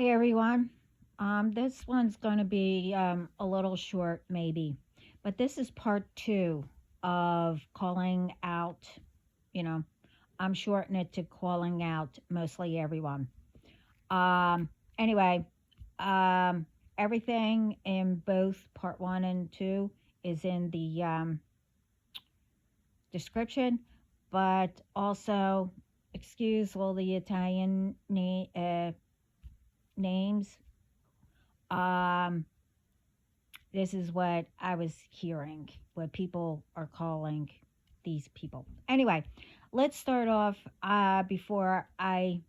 Hi everyone. This one's going to be a little short, maybe, but this is part two of calling out. You know, I'm shortening it to calling out mostly everyone. Um, anyway, um, everything in both part one and two is in the description, but also excuse all the Italian names. Um, This is what I was hearing, what people are calling these people. Anyway, let's start off before I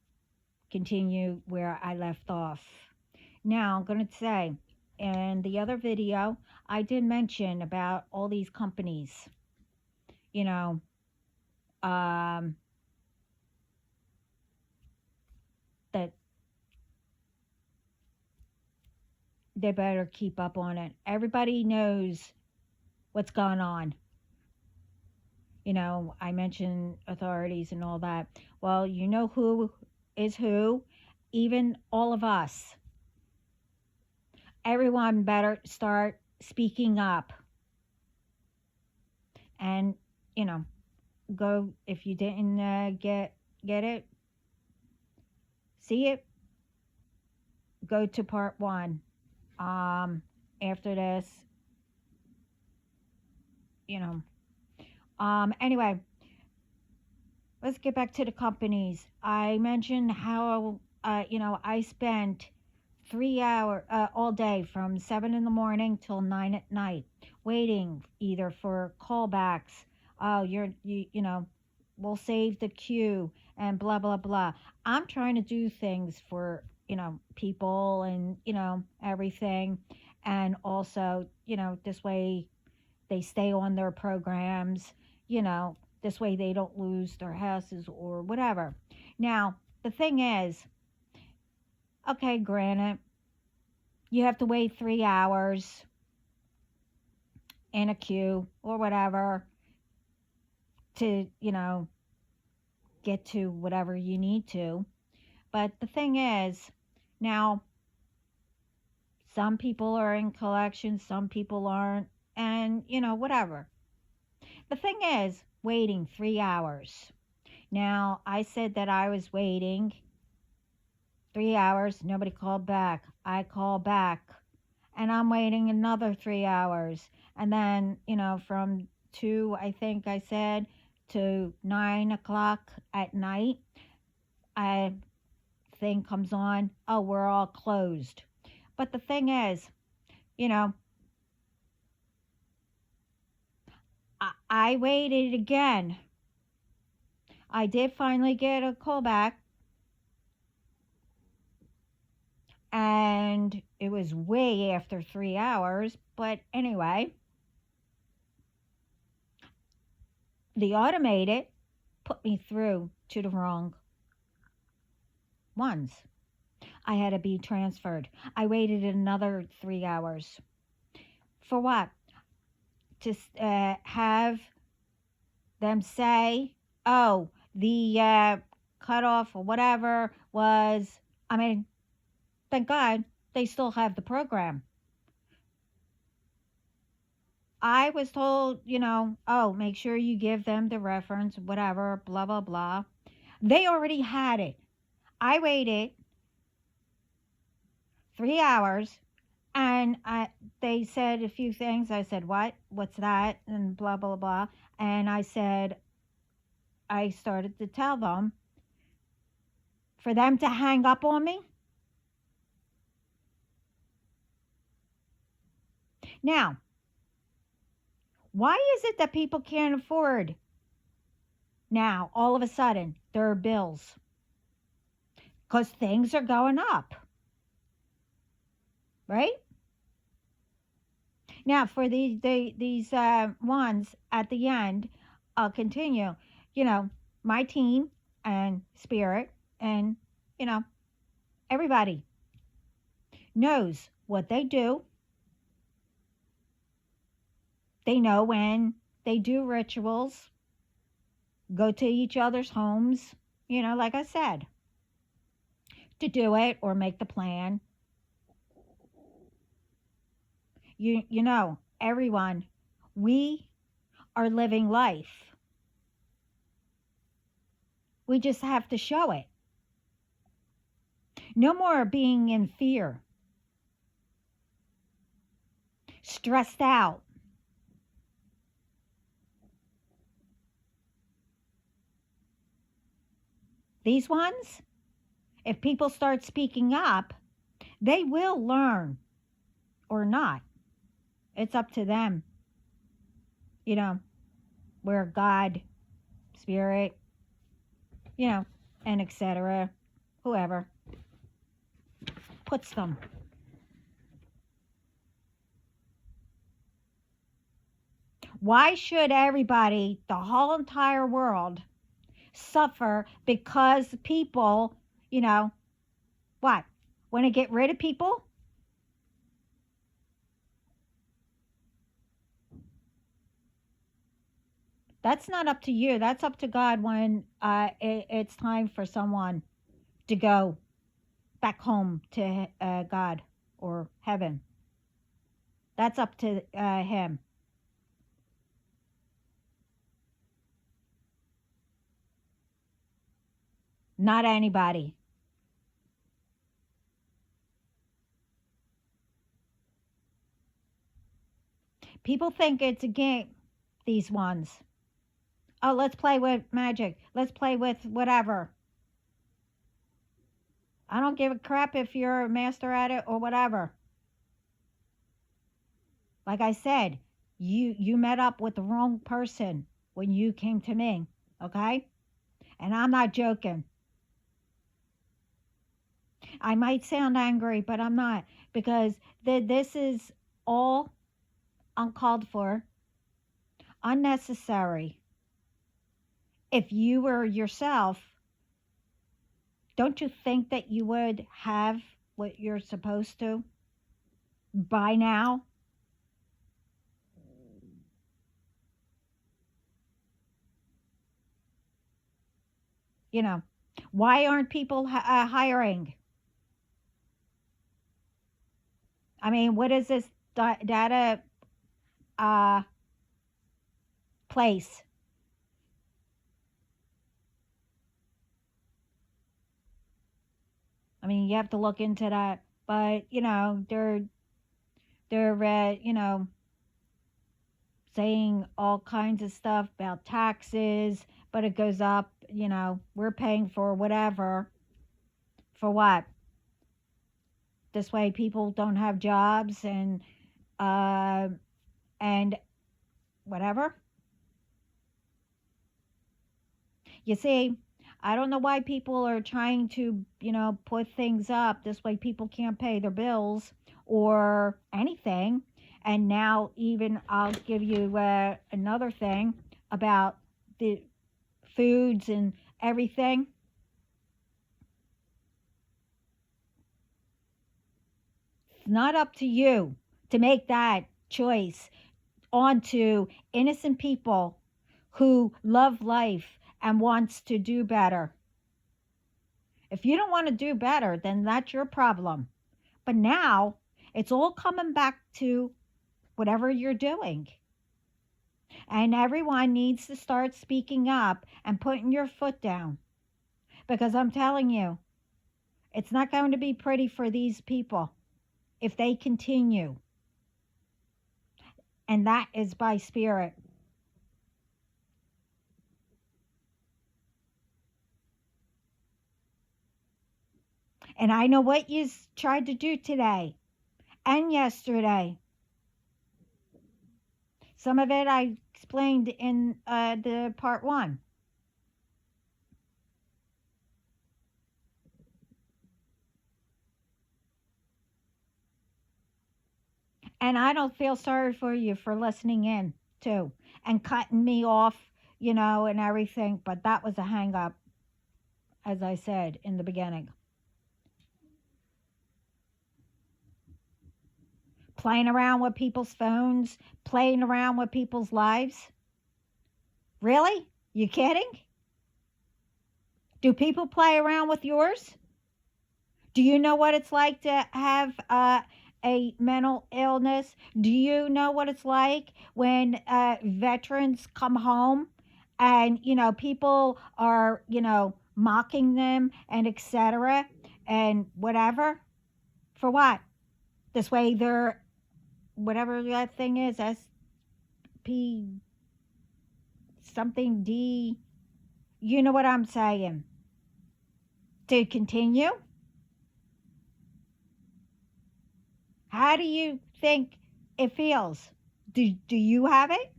continue where I left off. Now, I'm going to say in the other video, I did mention about all these companies, you know, um, that they better keep up on it. Everybody knows what's going on. I mentioned authorities and all that. Well, you know who is who, even all of us. Everyone better start speaking up and, you know, go if you didn't get it, see it, go to part one. After this, you know. Anyway, let's get back to the companies. I mentioned how I spent 3 hour all day from 7 in the morning till 9 at night, waiting either for callbacks. Oh, we'll save the queue and blah blah blah. I'm trying to do things for people and everything, and also this way they stay on their programs. You know, this way they don't lose their houses or whatever. Now the thing is, okay, granted you have to wait 3 hours in a queue or whatever to, get to whatever you need to. But the thing is, now, some people are in collections, some people aren't, and, whatever. The thing is, waiting 3 hours. Now, I said that I was waiting 3 hours, nobody called back. I call back, and I'm waiting another 3 hours. And then, from two, I think I said, to 9 o'clock at night, I thing comes on, oh, we're all closed. But the thing is, you know, I waited again. I did finally get a call back, and it was way after 3 hours. But anyway, the automated put me through to the wrong ones. I had to be transferred. I waited another 3 hours. For what? To have them say, oh, the cutoff or whatever was, I mean, thank God they still have the program. I was told, oh, make sure you give them the reference, whatever, blah, blah, blah. They already had it. I waited 3 hours, and they said a few things. I said, what? What's that? And blah, blah, blah. And I started to tell them for them to hang up on me. Now, why is it that people can't afford now, all of a sudden, their bills? Because things are going up, right? Now, for these ones at the end, I'll continue. My team and Spirit and, everybody knows what they do. They know when they do rituals, go to each other's homes, like I said, to do it or make the plan. You know, everyone, we are living life. We just have to show it. No more being in fear, stressed out. These ones, if people start speaking up, they will learn or not. It's up to them, you know, where God, spirit, you know, and etc., whoever puts them. Why should everybody, the whole entire world, suffer because people, you know, what? Want to get rid of people? That's not up to you. That's up to God when it's time for someone to go back home to God or heaven. That's up to Him. Not anybody. People think it's a game, these ones. Oh, let's play with magic. Let's play with whatever. I don't give a crap if you're a master at it or whatever. Like I said, you met up with the wrong person when you came to me, okay? And I'm not joking. I might sound angry, but I'm not, because this is all uncalled for, unnecessary. If you were yourself, don't you think that you would have what you're supposed to by now? You know, why aren't people hiring? I mean, what is this data uh, place? I mean, you have to look into that. But you know, they're you know, saying all kinds of stuff about taxes, but it goes up. You know, we're paying for whatever. For what? This way, people don't have jobs uh, and whatever. You see, I don't know why people are trying to, you know, put things up. This way people can't pay their bills or anything. And now, even I'll give you another thing about the foods and everything. It's not up to you to make that choice onto innocent people who love life and wants to do better. If you don't want to do better, then that's your problem. But now it's all coming back to whatever you're doing. And everyone needs to start speaking up and putting your foot down. Because I'm telling you, it's not going to be pretty for these people if they continue. And that is by spirit. And I know what you tried to do today and yesterday. Some of it I explained in the part one. And I don't feel sorry for you for listening in too and cutting me off, you know, and everything. But that was a hang up, as I said in the beginning. Playing around with people's phones, playing around with people's lives. Really? You kidding? Do people play around with yours? Do you know what it's like to have a mental illness? Do you know what it's like when veterans come home and, people are, mocking them and etc. and whatever? For what? This way they're, whatever that thing is, SP something D, you know what I'm saying? To continue? How do you think it feels? Do you have it?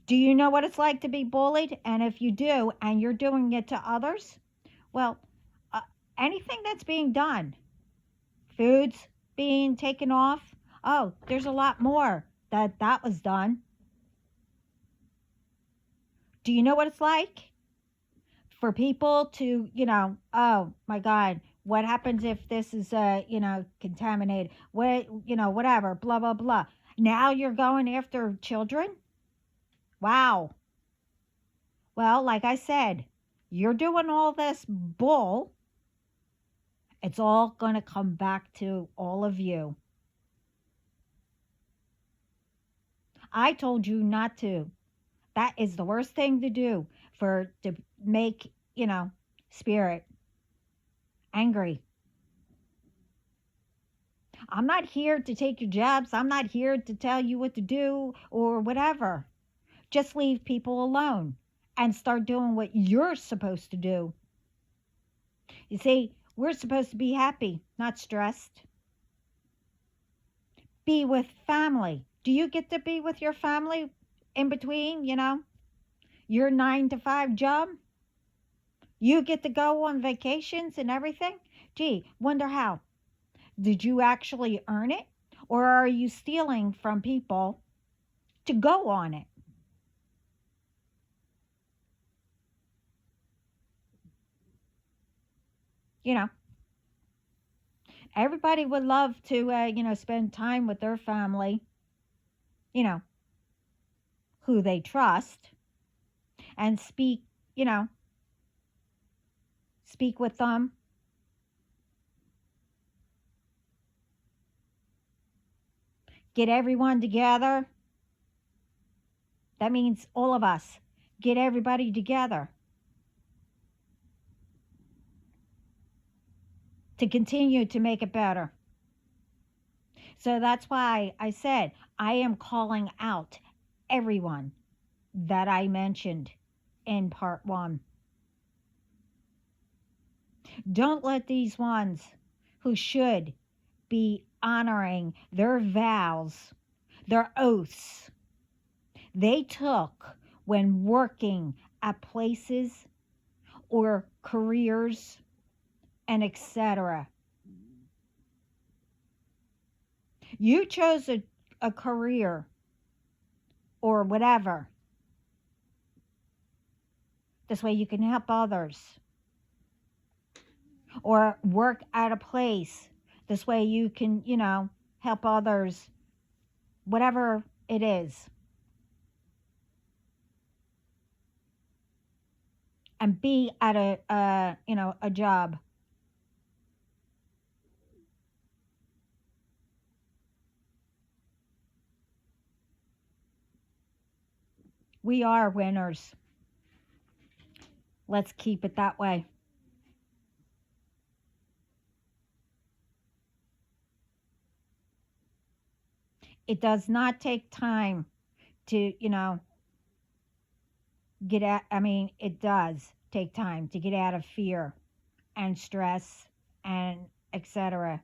Do you know what it's like to be bullied? And if you do, and you're doing it to others, well, uh, anything that's being done, foods being taken off, oh, there's a lot more that was done. Do you know what it's like for people to, oh my God, what happens if this is, contaminated? What, whatever, blah, blah, blah. Now you're going after children? Wow. Well, like I said, you're doing all this bull. It's all going to come back to all of you. I told you not to. That is the worst thing to do to make, spirit angry. I'm not here to take your jobs. I'm not here to tell you what to do or whatever. Just leave people alone and start doing what you're supposed to do. You see, we're supposed to be happy, not stressed. Be with family. Do you get to be with your family in between, your 9 to 5 job? You get to go on vacations and everything? Gee, wonder how. Did you actually earn it? Or are you stealing from people to go on it? You know, everybody would love to, spend time with their family, you know, who they trust and speak with them. Get everyone together. That means all of us. Get everybody together to continue to make it better. So that's why I said I am calling out everyone that I mentioned in part 1. Don't let these ones who should be honoring their vows, their oaths they took when working at places or careers and etc. You chose a career or whatever. This way you can help others. Or work at a place. This way you can, help others. Whatever it is. And be at a job. We are winners. Let's keep it that way. It does not take time to, it does take time to get out of fear and stress and etc.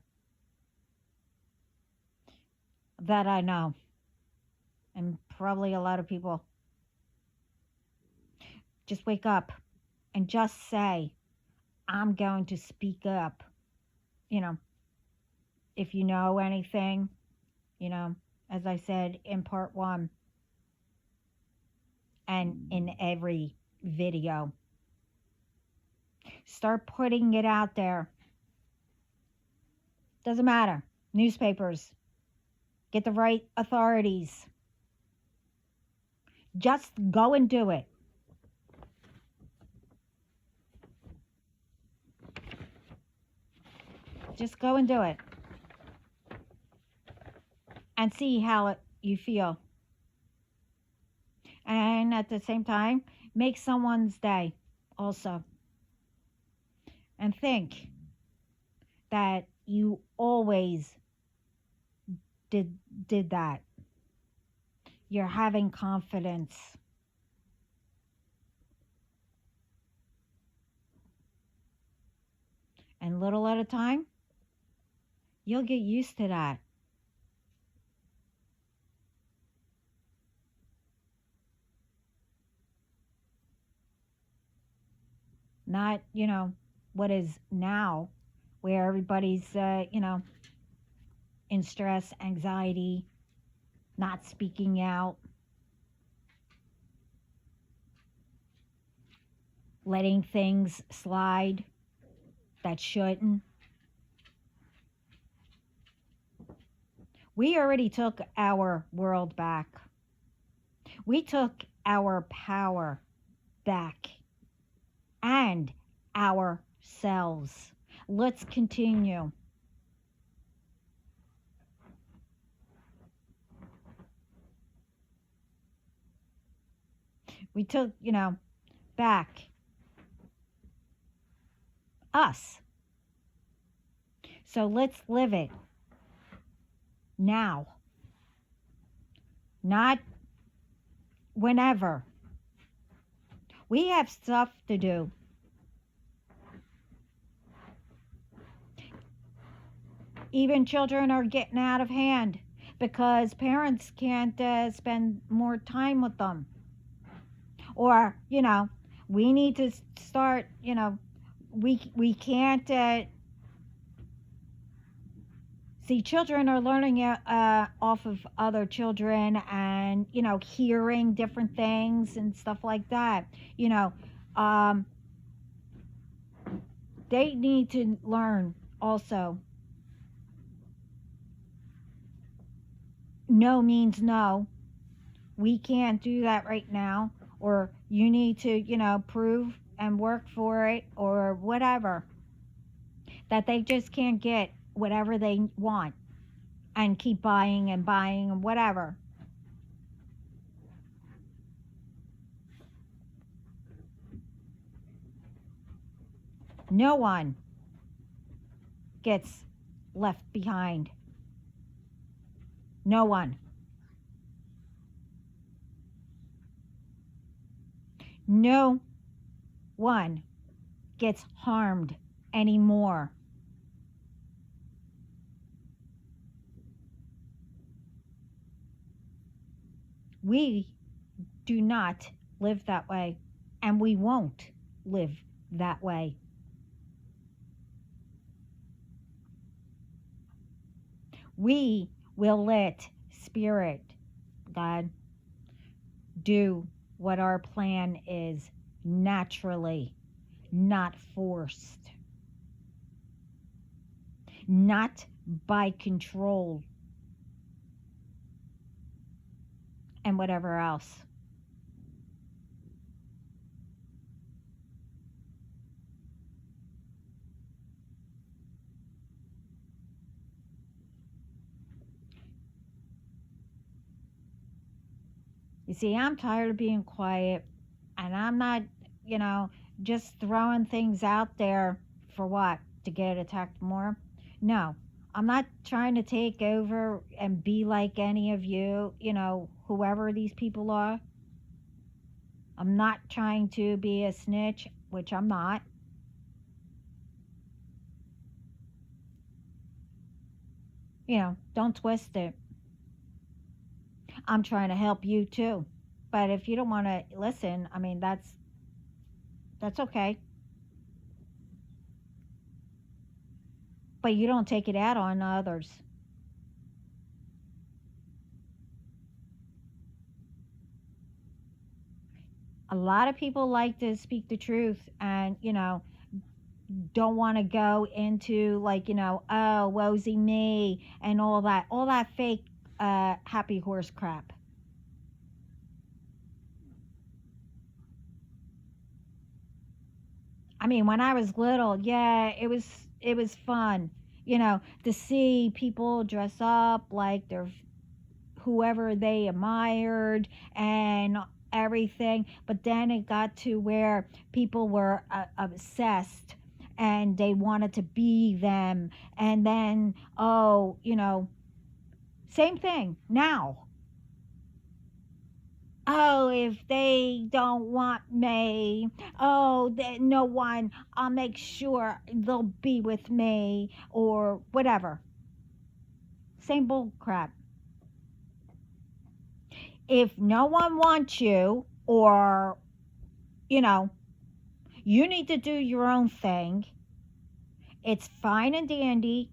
That I know. And probably a lot of people. Just wake up and just say, I'm going to speak up. If you know anything, as I said in part 1 and in every video, start putting it out there. Doesn't matter. Newspapers. Get the right authorities. Just go and do it. Just go and do it and see how you feel. And at the same time, make someone's day also. And think that you always did that. You're having confidence. And little at a time, you'll get used to that. Not, what is now, where everybody's, in stress, anxiety, not speaking out, letting things slide that shouldn't. We already took our world back. We took our power back and ourselves. Let's continue. We took, back us. So let's live it now, not whenever. We have stuff to do. Even children are getting out of hand because parents can't spend more time with them. Or, we need to start, we can't see, children are learning off of other children and, hearing different things and stuff like that. Um, they need to learn also. No means no. We can't do that right now. Or you need to, prove and work for it or whatever. That they just can't get whatever they want and keep buying and buying and whatever. No one gets left behind. No one. No one gets harmed anymore. We do not live that way, and we won't live that way. We will let Spirit, God, do what our plan is naturally, not forced, not by control and whatever else. You see, I'm tired of being quiet, and I'm not, you know, just throwing things out there for what? To get attacked more? No, I'm not trying to take over and be like any of you, whoever these people are. I'm not trying to be a snitch, which I'm not. Don't twist it. I'm trying to help you too. But if you don't want to listen, I mean, that's okay. But you don't take it out on others. A lot of people like to speak the truth and, don't want to go into like, oh, woesy me and all that fake happy horse crap. I mean, when I was little, yeah, it was fun. to see people dress up like they're whoever they admired and everything. But then it got to where people were obsessed and they wanted to be them. And then, oh, same thing now. Oh, if they don't want me, oh, no one, I'll make sure they'll be with me or whatever. Same bull crap. If no one wants you, or, you know, you need to do your own thing, it's fine and dandy,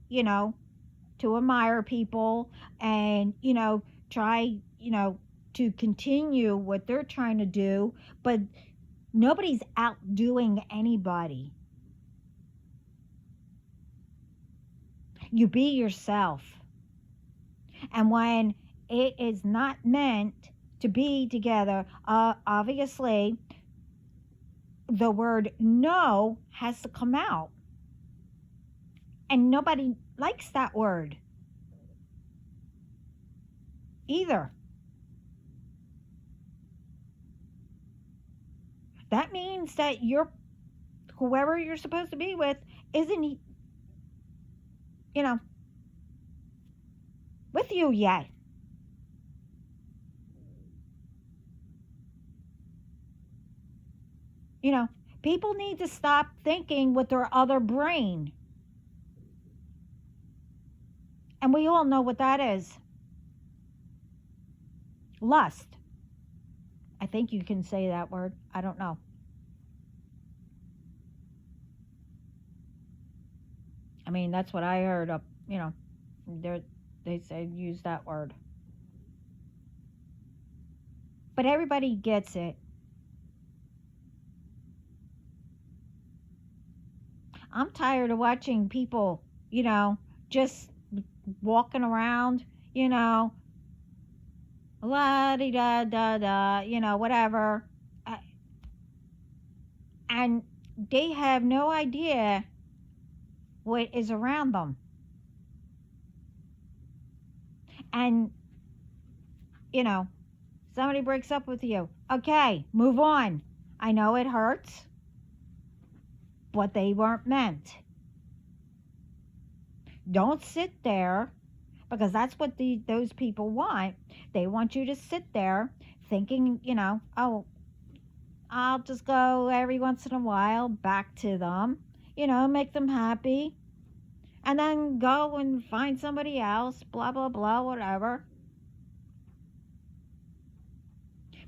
to admire people and, try, to continue what they're trying to do, but nobody's outdoing anybody. You be yourself. And when it is not meant to be together, obviously, the word no has to come out. And nobody likes that word either. That means that whoever you're supposed to be with isn't, with you yet. People need to stop thinking with their other brain. And we all know what that is. Lust. I think you can say that word. I don't know. I mean, that's what I heard up, they said use that word. But everybody gets it. I'm tired of watching people, just walking around, la di da da da, whatever. And they have no idea what is around them. And, somebody breaks up with you. Okay, move on. I know it hurts, but they weren't meant. Don't sit there, because that's what those people want. They want you to sit there thinking, oh, I'll just go every once in a while back to them, make them happy, and then go and find somebody else, blah, blah, blah, whatever.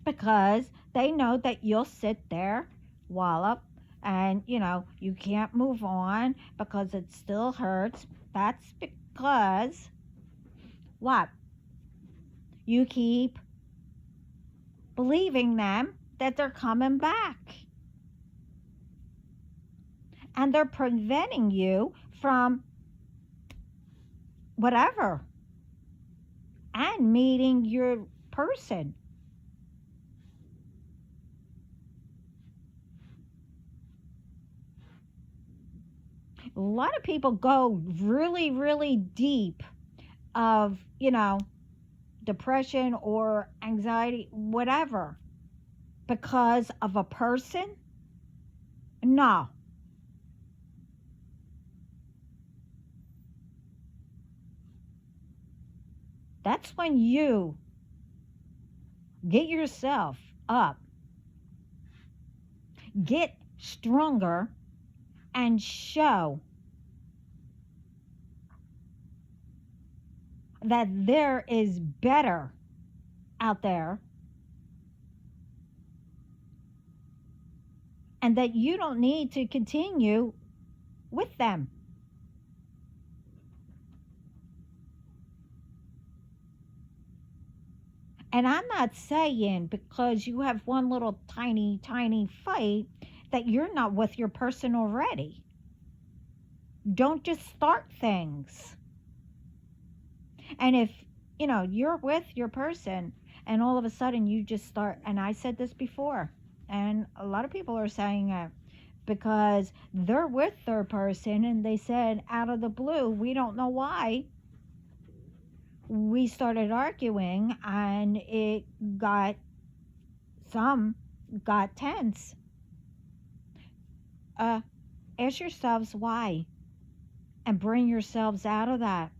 Because they know that you'll sit there, wallop, and, you can't move on because it still hurts. That's because, what? You keep believing them that they're coming back. And they're preventing you from whatever and meeting your person. A lot of people go really, really deep of, depression or anxiety, whatever, because of a person. No. That's when you get yourself up, get stronger, and show that there is better out there, and that you don't need to continue with them. And I'm not saying because you have one little tiny, tiny fight that you're not with your person already. Don't just start things. And if, you're with your person and all of a sudden you just start, and I said this before, and a lot of people are saying it, because they're with third person and they said out of the blue, we don't know why, we started arguing and got some got tense. Uh, Ask yourselves why and bring yourselves out of that.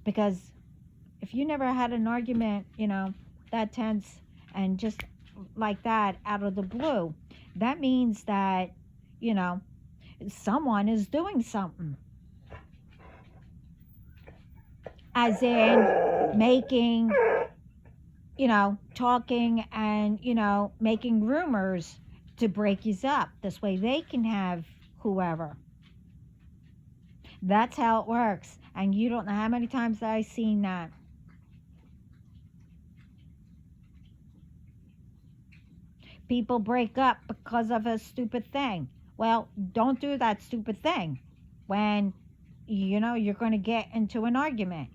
Because if you never had an argument, that tense and just like that out of the blue, that means that, you know, someone is doing something. As in making, talking and, making rumors to break you up. This way they can have whoever. That's how it works. And you don't know how many times I've seen that. People break up because of a stupid thing. Well, don't do that stupid thing when, you're going to get into an argument.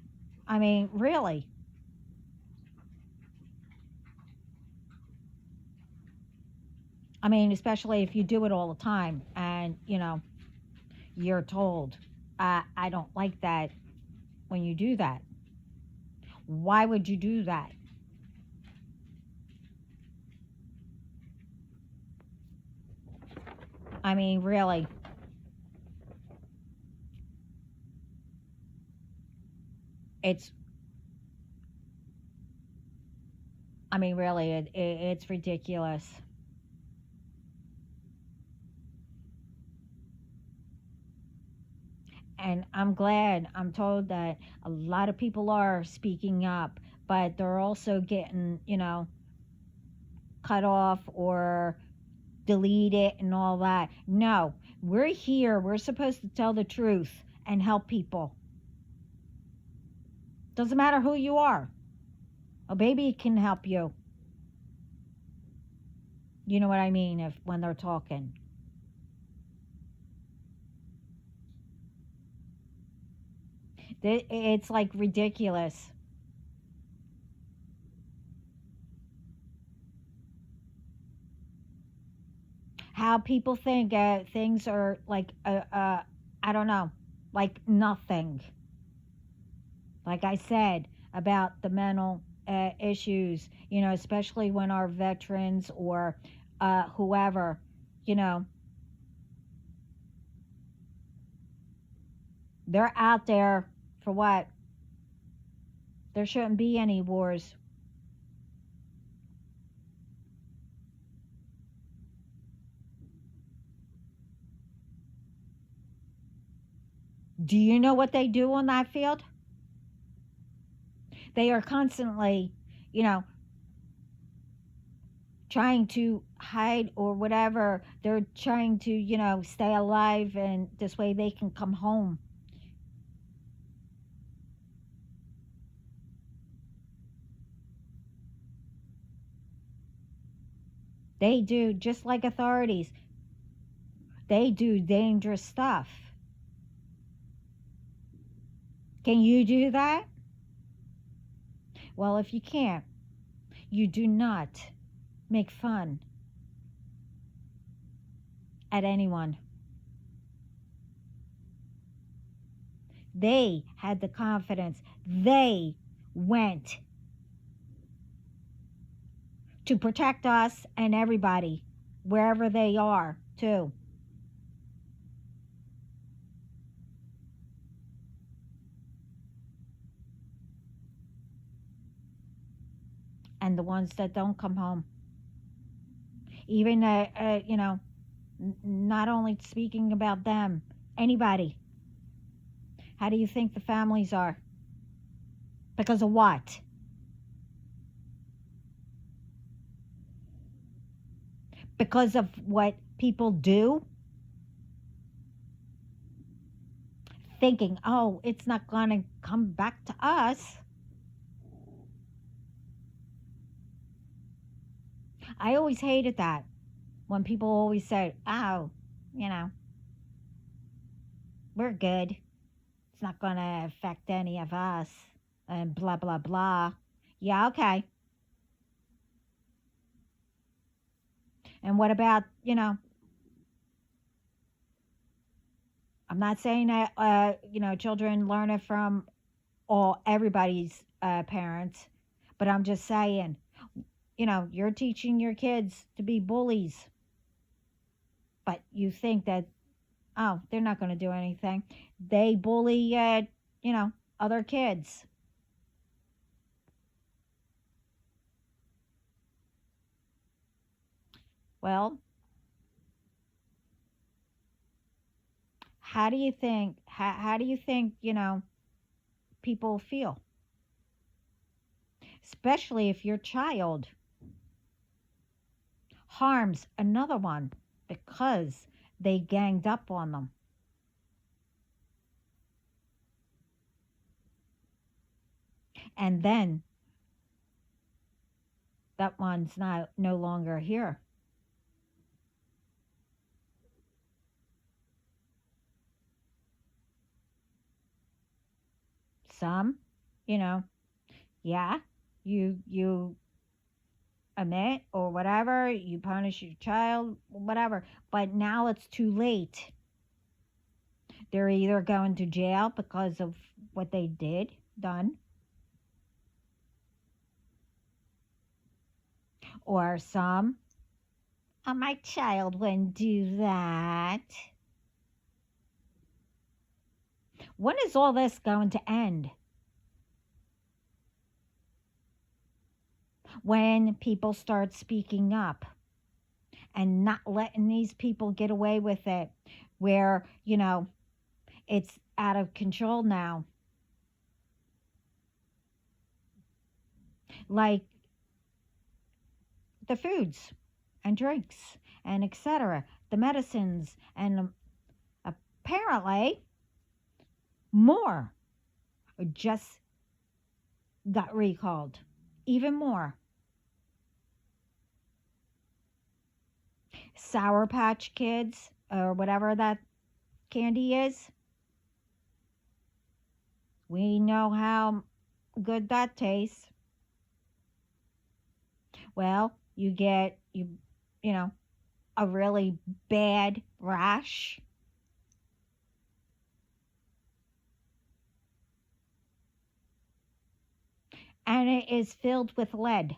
I mean, really. I mean, especially if you do it all the time and, you're told, I don't like that when you do that. Why would you do that? I mean, really. It's, I mean, really, it's ridiculous. And I'm glad, I'm told that a lot of people are speaking up, but they're also getting, cut off or delete it and all that. No, we're here. We're supposed to tell the truth and help people. Doesn't matter who you are. A baby can help you. You know what I mean? If when they're talking. It's like ridiculous. How people think things are like, I don't know, like nothing. Like I said about the mental issues, especially when our veterans or whoever, you know, they're out there for what? There shouldn't be any wars. Do you know what they do on that field? They are constantly, you know, trying to hide or whatever. They're trying to, stay alive and this way they can come home. They do, just like authorities, they do dangerous stuff. Can you do that? Well, if you can't, you do not make fun at anyone. They had the confidence. They went to protect us and everybody, wherever they are, too. And the ones that don't come home. Even, not only speaking about them, anybody. How do you think the families are? Because of what? Because of what people do? Thinking, oh, it's not going to come back to us. I always hated that when people always say, oh, you know, we're good. It's not going to affect any of us and blah, blah, blah. Yeah, okay. And what about, I'm not saying that, children learn it from everybody's parents, but I'm just saying, you're teaching your kids to be bullies, but you think that, oh, they're not going to do anything. They bully, you know, other kids. Well, how do you think, people feel? Especially if your child harms another one because they ganged up on them. And then that one's not no longer here. Some, you know, yeah, you admit or whatever, you punish your child, whatever, but now it's too late. They're either going to jail because of what they done, or some, oh, my child wouldn't do that. When is all this going to end? When people start speaking up and not letting these people get away with it, where, it's out of control now. Like the foods and drinks and etc., the medicines, and apparently more just got recalled. Even more. Sour Patch Kids, or whatever that candy is, we know how good that tastes. Well, you get you know a really bad rash, and it is filled with lead.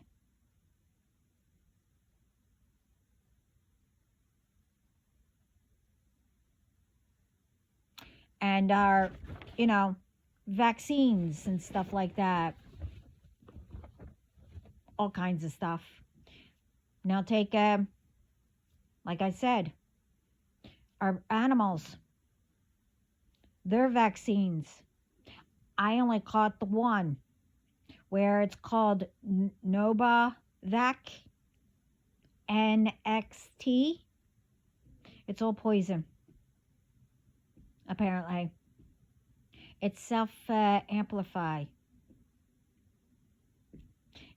And our, you know, vaccines and stuff like that, all kinds of stuff. Now take, like I said, our animals, their vaccines. I only caught the one where it's called Novavax NXT. It's all poison, apparently. It's self amplify.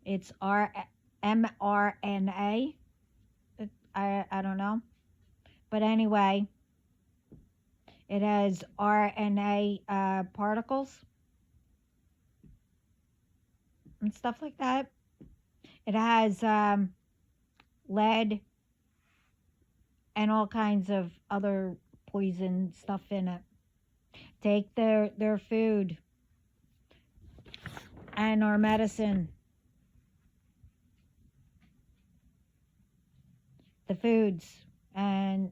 It's mRNA. I don't know. But anyway, it has RNA particles and stuff like that. It has lead and all kinds of other poison stuff in it. Take their food and our medicine. The foods. And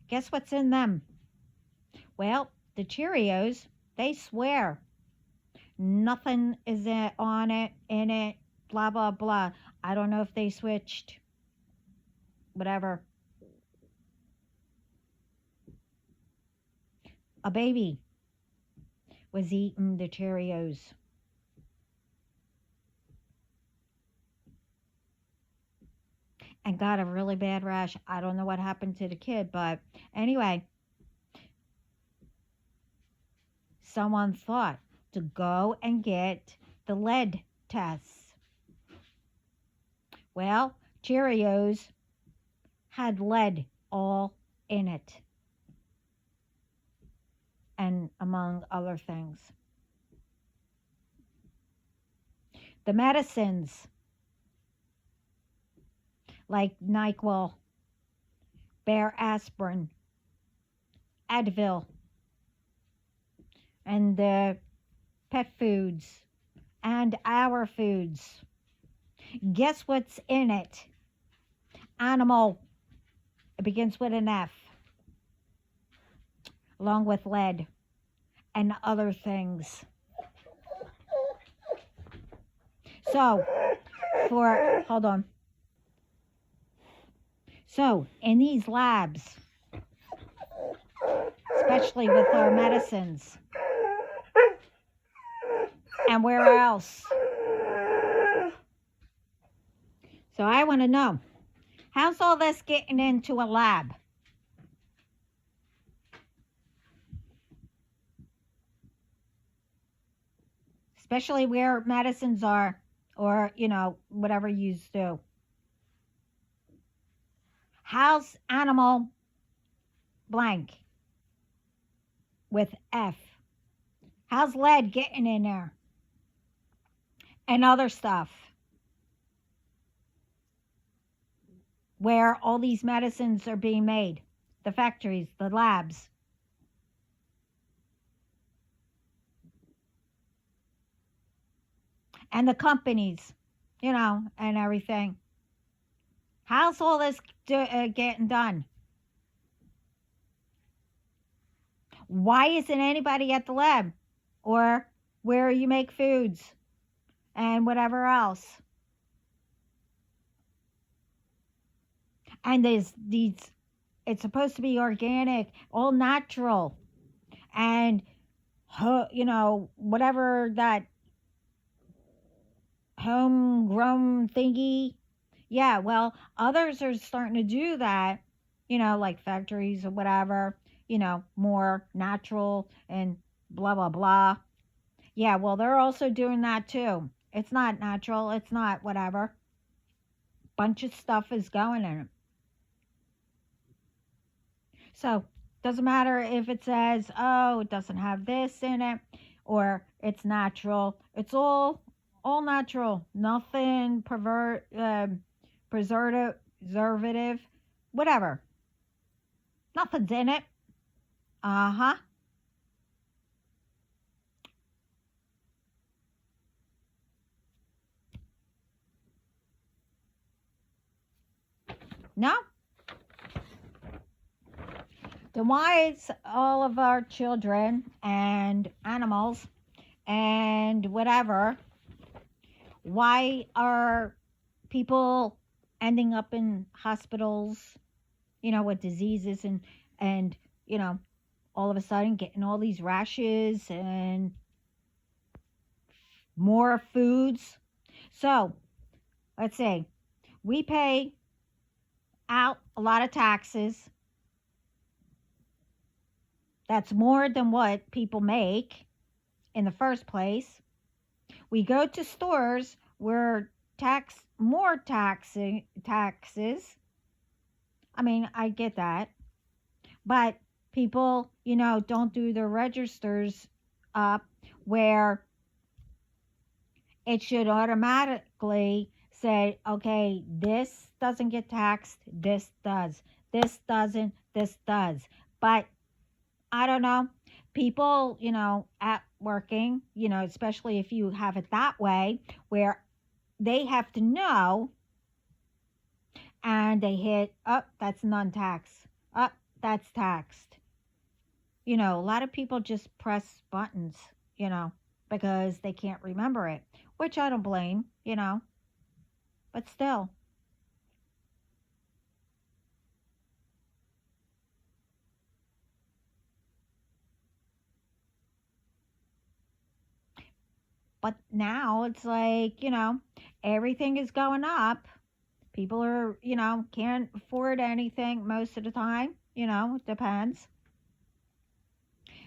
guess what's in them? Well, the Cheerios, they swear nothing is on it, in it, blah, blah, blah. I don't know if they switched, whatever. A baby was eating the Cheerios. And got a really bad rash. I don't know what happened to the kid, but anyway, someone thought to go and get the lead tests. Well, Cheerios had lead all in it, and among other things. The medicines, like NyQuil, Bear Aspirin, Advil, and the pet foods and our foods. Guess what's in it? Animal. It begins with an F, along with lead and other things. So, hold on. So, in these labs, especially with our medicines, and where else? So, I want to know, how's all this getting into a lab? Especially where medicines are, or, whatever you do. How's animal blank with F? How's lead getting in there? And other stuff. Where all these medicines are being made. The factories, the labs. And the companies, and everything. How's all this getting done? Why isn't anybody at the lab or where you make foods and whatever else? And there's these, it's supposed to be organic, all natural, and whatever that homegrown thingy. Yeah, well, others are starting to do that, like factories or whatever, more natural and blah, blah, blah. Yeah, well, they're also doing that too. It's not natural. It's not whatever. Bunch of stuff is going in it. So, doesn't matter if it says, oh, it doesn't have this in it, or it's natural. It's all natural. Nothing preservative, whatever. Nothing's in it. Uh-huh. No? Then why is all of our children and animals and whatever, why are people ending up in hospitals, with diseases and all of a sudden getting all these rashes and more foods? So, let's say we pay out a lot of taxes. That's more than what people make in the first place. We go to stores where more taxes. I mean, I get that. But people, don't do their registers up where it should automatically say, okay, this doesn't get taxed, this does. This doesn't, this does. But I don't know. People, at working, especially if you have it that way, where they have to know and they hit, that's non-tax. That's taxed. A lot of people just press buttons, because they can't remember it, which I don't blame, but still. But now it's like, everything is going up. People are, can't afford anything most of the time. It depends.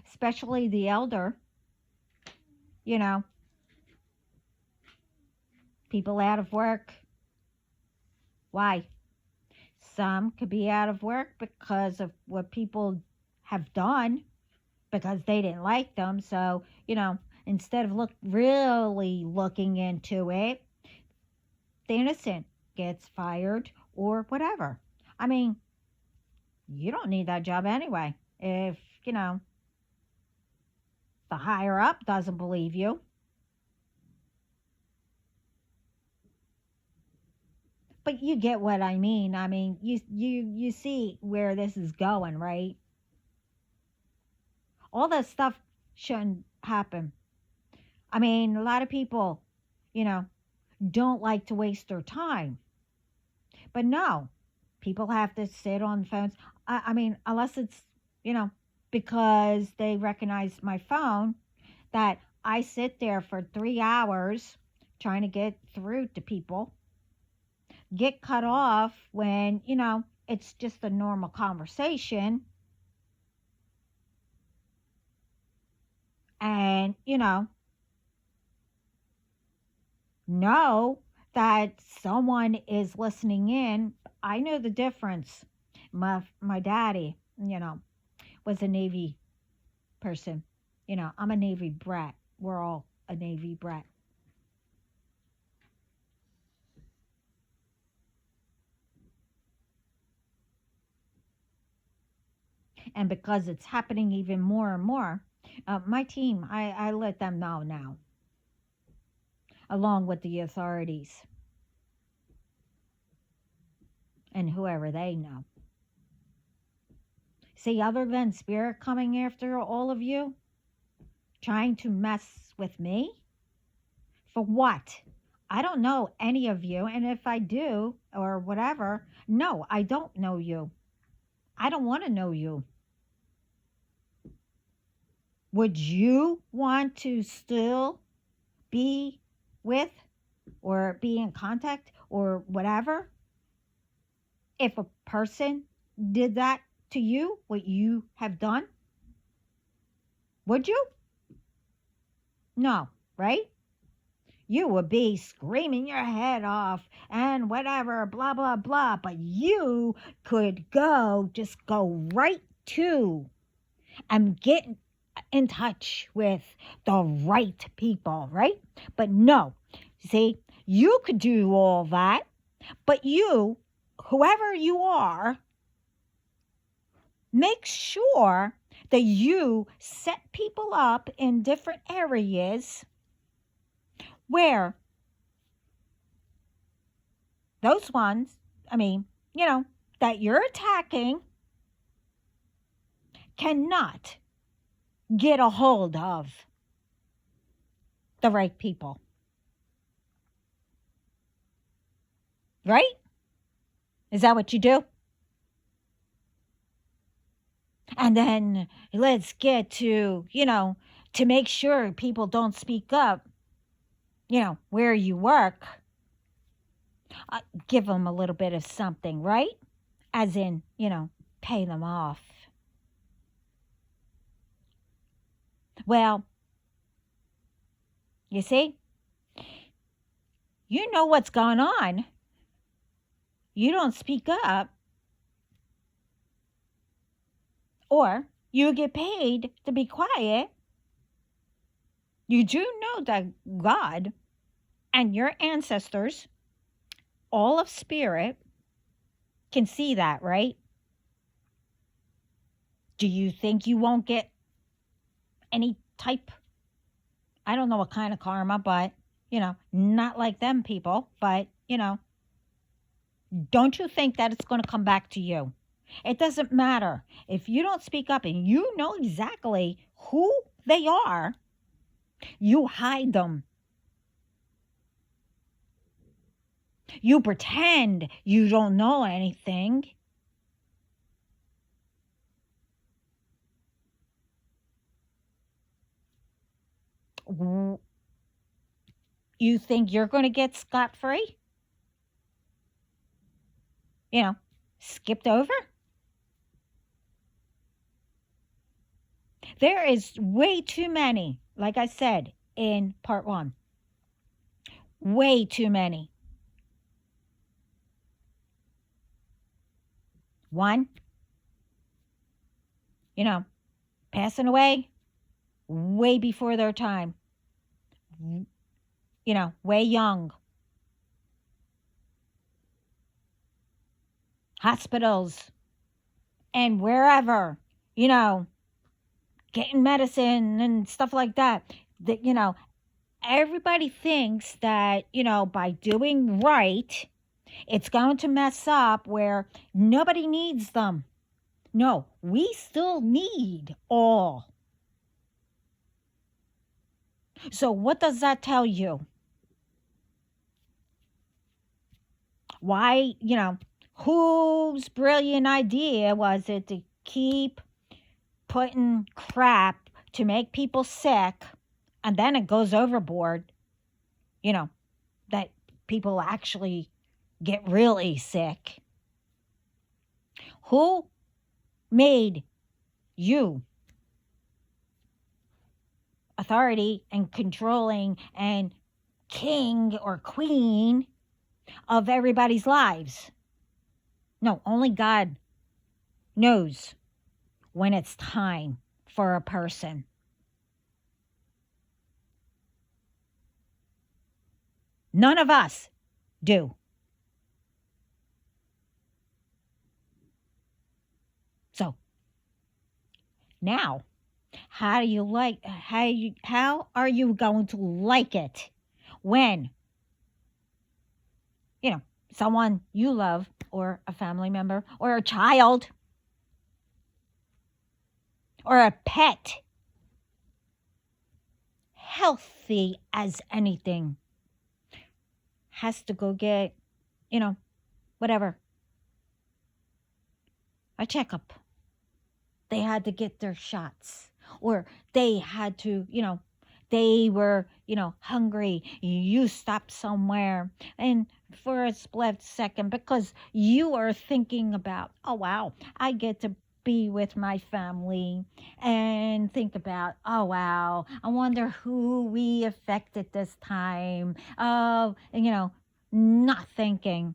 Especially the elder, you know, people out of work. Why? Some could be out of work because of what people have done, because they didn't like them. So, instead of really looking into it, the innocent gets fired or whatever. I mean, you don't need that job anyway. If, the higher up doesn't believe you. But you get what I mean. I mean, you see where this is going, right? All that stuff shouldn't happen. I mean, a lot of people, you know, don't like to waste their time. But no, people have to sit on phones. I mean, unless it's, you know, because they recognize my phone, that I sit there for 3 hours trying to get through to people, get cut off when, it's just a normal conversation. And, know that someone is listening in. I know the difference. My daddy, was a Navy person. I'm a Navy brat. We're all a Navy brat. And because it's happening even more and more, my team, I let them know now, along with the authorities and whoever they know. See, other than spirit coming after all of you, trying to mess with me? For what? I don't know any of you, and if I do, or whatever, no, I don't know you. I don't want to know you. Would you want to still be with or be in contact or whatever if a person did that to you, what you have done? Would you? No, right? You would be screaming your head off and whatever, blah, blah, blah. But you could just go right to and get in touch with the right people, right? But no, see, you could do all that, but you, whoever you are, make sure that you set people up in different areas where those ones, that you're attacking cannot get a hold of the right people. Right? Is that what you do? And then let's get to, to make sure people don't speak up, where you work. Give them a little bit of something, right? As in, pay them off. Well, you see, you know what's going on. You don't speak up, or you get paid to be quiet. You do know that God and your ancestors, all of spirit, can see that, right? Do you think you won't get any type, I don't know what kind of karma, but, not like them people, but, don't you think that it's going to come back to you? It doesn't matter. If you don't speak up and you know exactly who they are, you hide them. You pretend you don't know anything. You think you're going to get scot-free? Skipped over? There is way too many, like I said in part 1. Way too many. One, passing away way before their time. Way young. hospitals, and wherever, you know, getting medicine and stuff like that. That, everybody thinks that, by doing right, it's going to mess up where nobody needs them. No, we still need all. So, what does that tell you? Why, whose brilliant idea was it to keep putting crap to make people sick and then it goes overboard, you know, that people actually get really sick? Who made you authority and controlling and king or queen of everybody's lives? No, only God knows when it's time for a person. None of us do. So now, how are you going to like it when, someone you love or a family member or a child or a pet, healthy as anything, has to go get, whatever, a checkup. They had to get their shots, or they had to, they were, hungry. You stopped somewhere, and for a split second, because you are thinking about, oh, wow, I get to be with my family, and think about, oh, wow, I wonder who we affected this time. Oh, and, not thinking.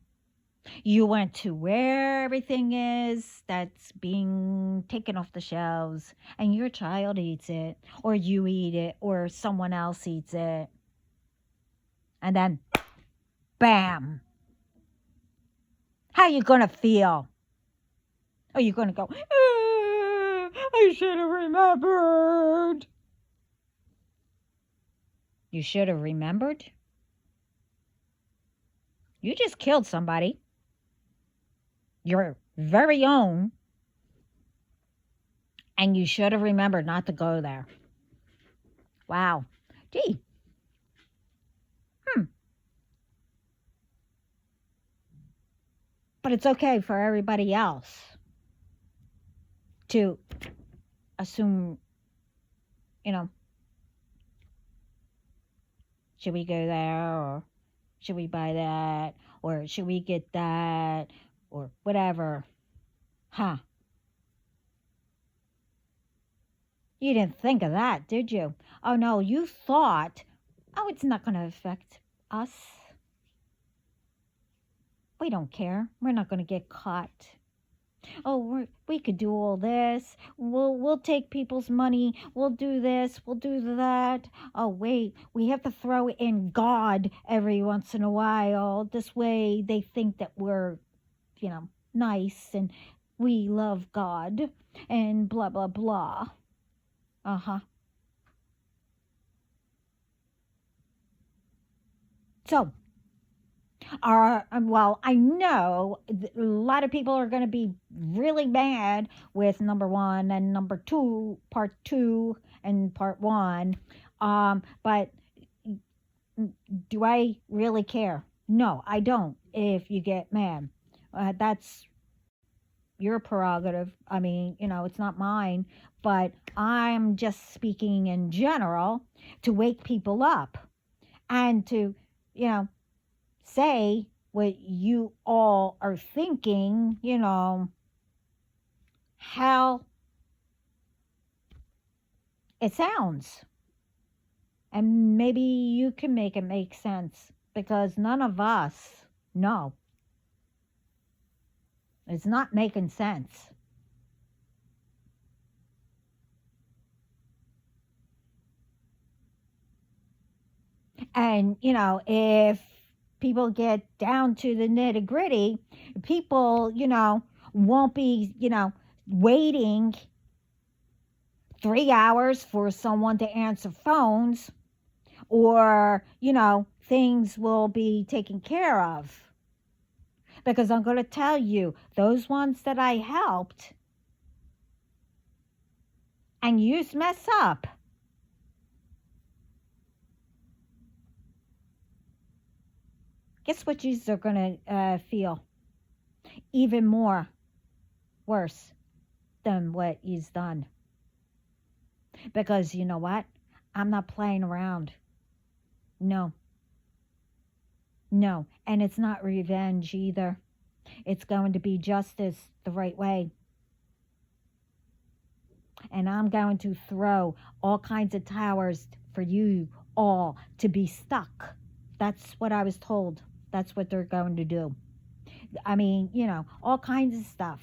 You went to where everything is that's being taken off the shelves, and your child eats it, or you eat it, or someone else eats it. And then, bam! How you gonna feel? Are you gonna go, I should have remembered? You should have remembered? You just killed somebody. Your very own. And you should have remembered not to go there. Wow. Gee. But it's okay for everybody else to assume, should we go there, or should we buy that, or should we get that, or whatever. Huh. You didn't think of that, did you? Oh, no, you thought, oh, it's not going to affect us. We don't care. We're not going to get caught. Oh, we could do all this. We'll take people's money. We'll do this. We'll do that. Oh, wait, we have to throw in God every once in a while. This way they think that we're, nice and we love God and blah, blah, blah. Uh-huh. So, well, I know a lot of people are going to be really mad with number one and number two, part two and part one. But do I really care? No, I don't. If you get mad, that's your prerogative. I mean, it's not mine, but I'm just speaking in general to wake people up and to, say what you all are thinking, how it sounds. And maybe you can make it make sense, because none of us know. It's not making sense. And, if people get down to the nitty gritty, people, won't be, waiting 3 hours for someone to answer phones, or, things will be taken care of. Because I'm going to tell you, those ones that I helped and you mess up, guess what you are going to feel? Even more worse than what he's done. Because you know what? I'm not playing around. No. No. And it's not revenge either. It's going to be justice the right way. And I'm going to throw all kinds of towers for you all to be stuck. That's what I was told. That's what they're going to do. I mean, all kinds of stuff.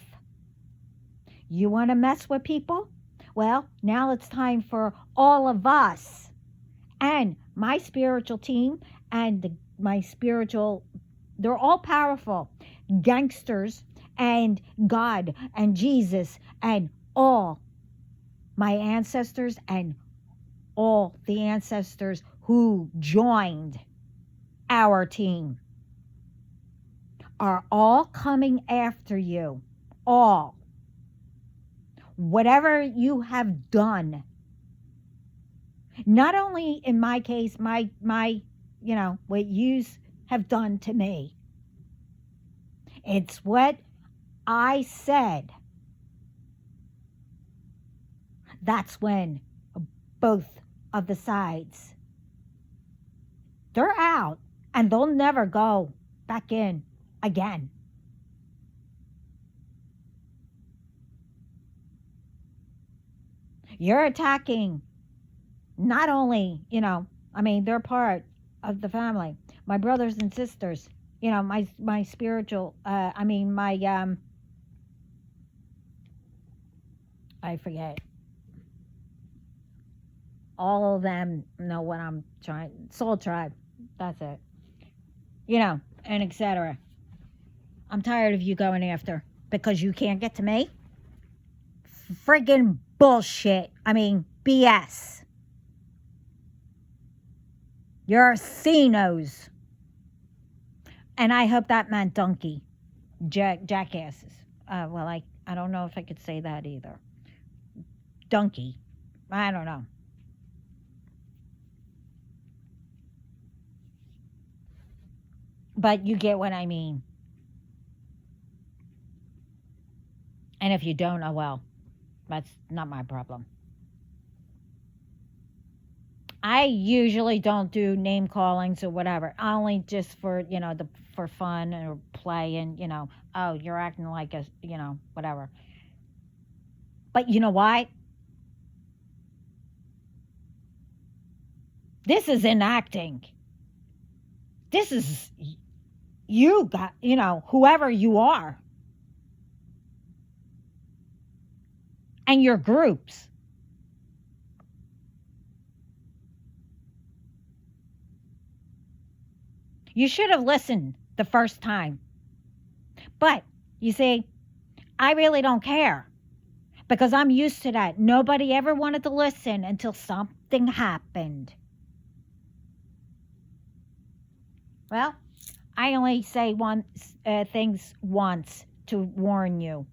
You want to mess with people? Well, now it's time for all of us and my spiritual team and my spiritual, they're all powerful gangsters and God and Jesus and all my ancestors and all the ancestors who joined our team are all coming after you. All. Whatever you have done. Not only in my case, my what you have done to me. It's what I said. That's when both of the sides, they're out and they'll never go back in again. You're attacking not only, they're part of the family, my brothers and sisters, my spiritual, I forget. All of them know what I'm trying. Soul tribe. That's it. And etc. I'm tired of you going after because you can't get to me. Friggin' bullshit. BS. You're Cinos. And I hope that meant donkey. Jackasses. I don't know if I could say that either. Donkey. I don't know. But you get what I mean. And if you don't, oh well. That's not my problem. I usually don't do name callings or whatever. Only just for, for fun or play and, oh, you're acting like a, whatever. But you know what? This is enacting. This is, you got, whoever you are. And your groups. You should have listened the first time. But, you see, I really don't care. Because I'm used to that. Nobody ever wanted to listen until something happened. Well, I only say things once to warn you.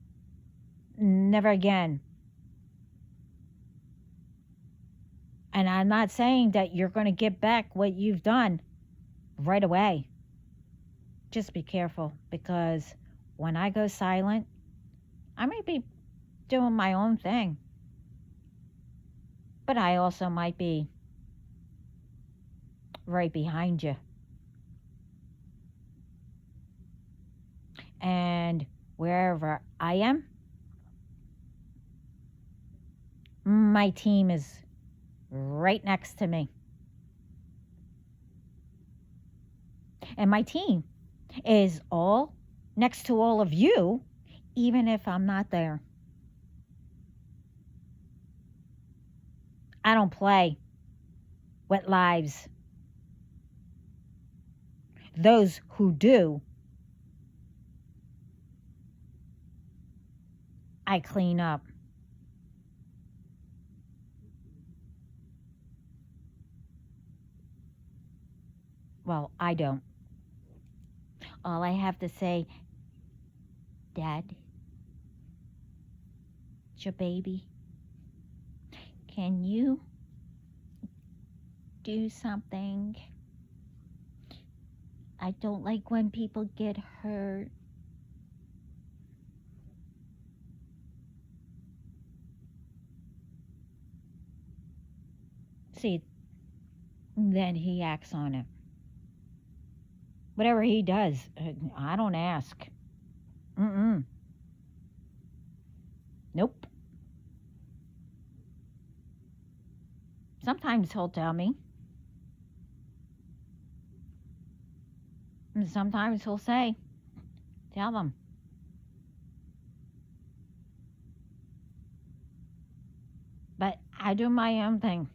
Never again. And I'm not saying that you're going to get back what you've done right away. Just be careful, because when I go silent, I may be doing my own thing. But I also might be right behind you. And wherever I am, my team is right next to me. And my team is all next to all of you, even if I'm not there. I don't play with lives. those who do, I clean up. Well, I don't. All I have to say, Dad, it's your baby. Can you do something? I don't like when people get hurt. See, then he acts on it. Whatever he does, I don't ask. Mm-mm. Nope. Sometimes he'll tell me. And sometimes he'll say, tell them. But I do my own thing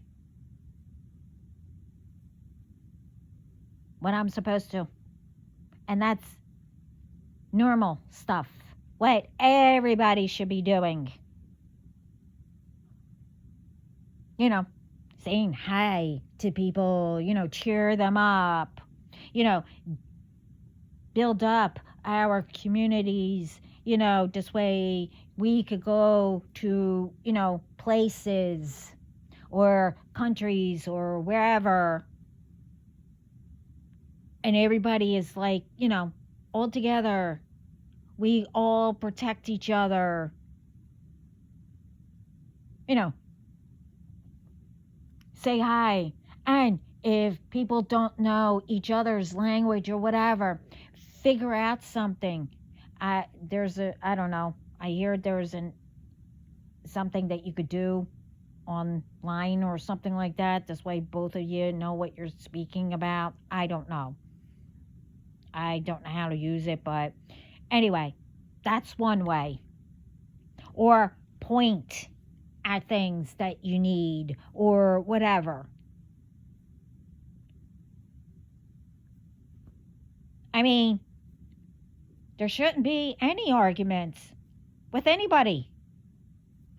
when I'm supposed to. And that's normal stuff. What everybody should be doing. You know, saying hi to people, cheer them up, you know, build up our communities, this way we could go to, places or countries or wherever. And everybody is like, all together. We all protect each other. Say hi. And if people don't know each other's language or whatever, figure out something. I don't know. I hear there's something that you could do online or something like that. This way both of you know what you're speaking about. I don't know. I don't know how to use it, but anyway, that's one way. Or point at things that you need or whatever. I mean, there shouldn't be any arguments with anybody.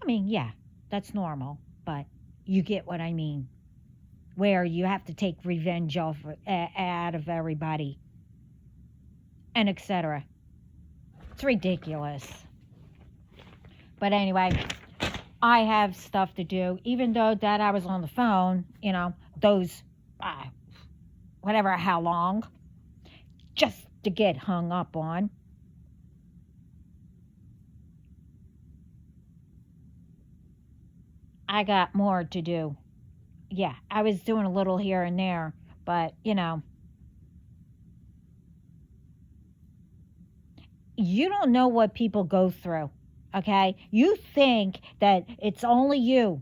I mean, yeah, that's normal, but you get what I mean. Where you have to take revenge out of everybody and etc. It's ridiculous. But anyway, I have stuff to do. Even though that I was on the phone, those, whatever, how long, just to get hung up on. I got more to do. Yeah, I was doing a little here and there, but you don't know what people go through, okay? You think that it's only you,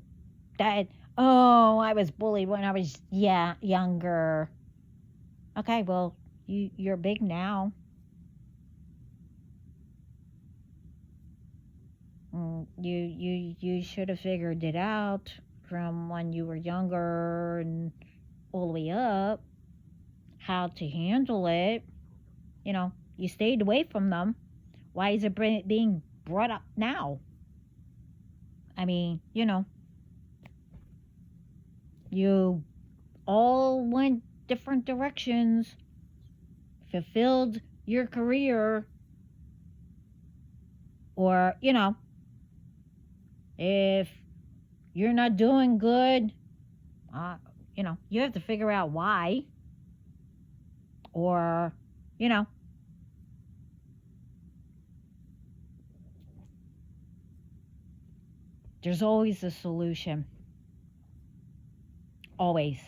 that, oh, I was bullied when I was, younger. Okay, well, you're big now. You should have figured it out from when you were younger and all the way up, how to handle it. You stayed away from them. Why is it being brought up now? I mean, you all went different directions, fulfilled your career, or, if you're not doing good, you have to figure out why. Or, there's always a solution. Always.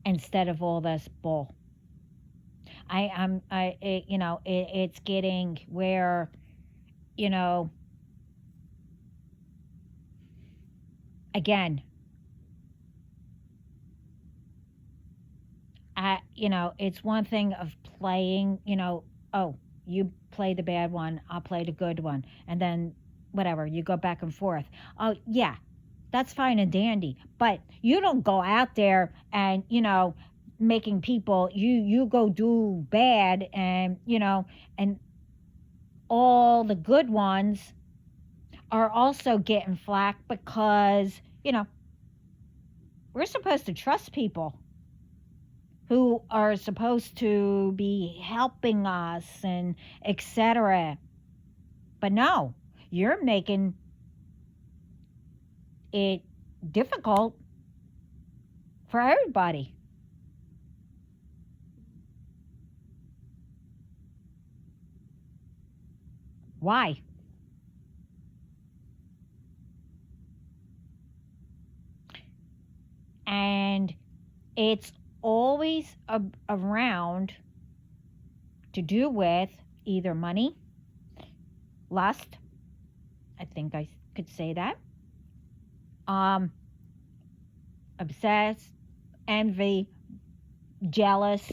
Instead of all this bull. It's getting where, again, it's one thing of playing, oh, you play the bad one, I'll play the good one. And then whatever, you go back and forth. Oh, yeah, that's fine and dandy. But you don't go out there and, making people, you go do bad, and, and all the good ones are also getting flack because, we're supposed to trust people who are supposed to be helping us and etc. But no, you're making it difficult for everybody. Why? And it's always around to do with either money, lust. I think I could say that. Um, Obsessed, envy, jealous,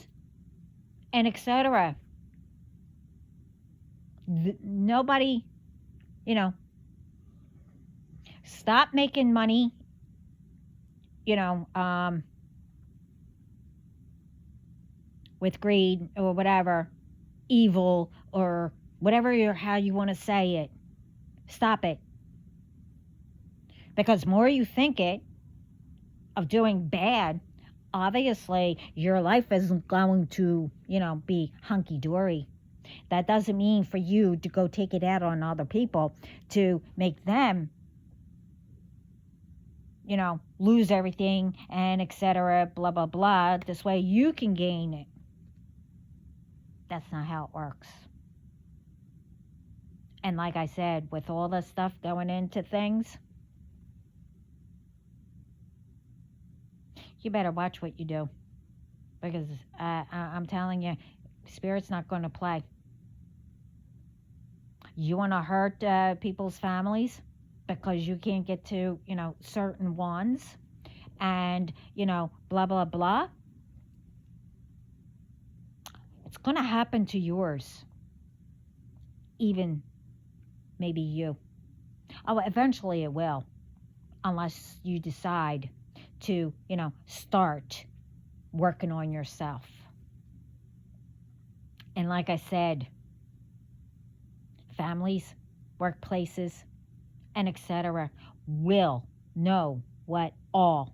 and etc. Nobody, you know, stop making money, you know, um, with greed or whatever, evil or whatever how you want to say it. Stop it. Because more you think it of doing bad, obviously your life isn't going to, be hunky dory. That doesn't mean for you to go take it out on other people to make them, lose everything and etc. Blah, blah, blah. This way you can gain it. That's not how it works. And like I said, with all the stuff going into things, you better watch what you do. Because I'm telling you, Spirit's not going to play. You want to hurt people's families because you can't get to, certain ones and, blah, blah, blah. It's going to happen to yours. Even maybe you. Oh, eventually it will. Unless you decide to, start working on yourself. And like I said, families, workplaces, and etc. will know what all